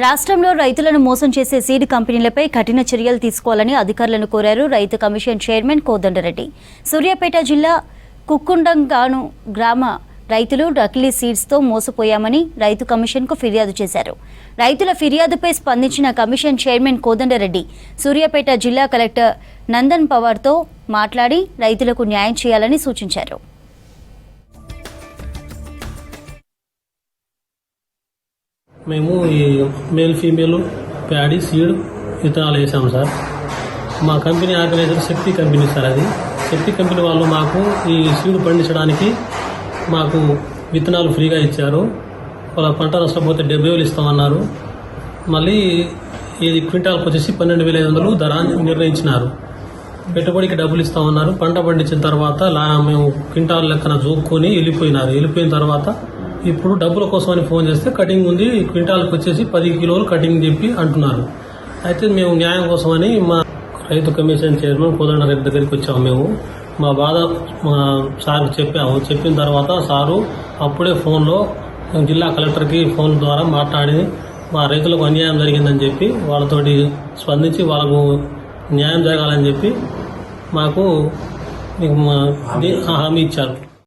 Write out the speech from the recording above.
రాష్ట్రంలో రైతులను మోసం చేసే సీడ్ కంపెనీలపై కఠిన చర్యలు తీసుకోవాలని అధికారులను కోరారు రైతు కమిషన్ చైర్మన్ కోదండరెడ్డి. సూర్యాపేట జిల్లా కుక్కుండంగాను గ్రామ రైతులు నకిలీ సీడ్స్తో మోసపోయామని రైతు కమిషన్కు ఫిర్యాదు చేశారు. రైతుల ఫిర్యాదుపై స్పందించిన కమిషన్ చైర్మన్ కోదండరెడ్డి సూర్యాపేట జిల్లా కలెక్టర్ నందన్ పవార్తో మాట్లాడి రైతులకు న్యాయం చేయాలని సూచించారు. మేము ఈ మేల్ ఫీమేల్ ప్యాడీ సీడ్ విత్తనాలు వేసాము సార్. మా కంపెనీ ఆర్గనైజర్ శక్తి కంపెనీ సార్. అది శక్తి కంపెనీ వాళ్ళు మాకు ఈ సీడ్ పండించడానికి మాకు విత్తనాలు ఫ్రీగా ఇచ్చారు. వాళ్ళ పంట నష్టపోతే 70,000 ఇస్తామన్నారు. మళ్ళీ ఇది క్వింటాల్కి వచ్చేసి 12,500 ధర నిర్ణయించినారు. పెట్టుబడికి డబ్బులు ఇస్తామన్నారు. పంట పండించిన తర్వాత మేము క్వింటాల్ లెక్కన జోక్కొని వెళ్ళిపోయిన తర్వాత ఇప్పుడు డబ్బుల కోసమని ఫోన్ చేస్తే కటింగ్ ఉంది, క్వింటాల్కి వచ్చేసి 10 కిలోలు కటింగ్ చెప్పి అంటున్నారు. అయితే మేము న్యాయం కోసమని మా రైతు కమిషన్ చైర్మన్ కోదండరెడ్డి దగ్గరికి వచ్చాము. మేము మా బాధ మా సార్కి చెప్పాము. చెప్పిన తర్వాత సారు అప్పుడే ఫోన్లో జిల్లా కలెక్టర్కి ఫోన్ ద్వారా మాట్లాడి మా రైతులకు అన్యాయం జరిగిందని చెప్పి వాళ్ళతోటి స్పందించి వాళ్ళకు న్యాయం జరగాలని చెప్పి మాకు హామీ ఇచ్చారు.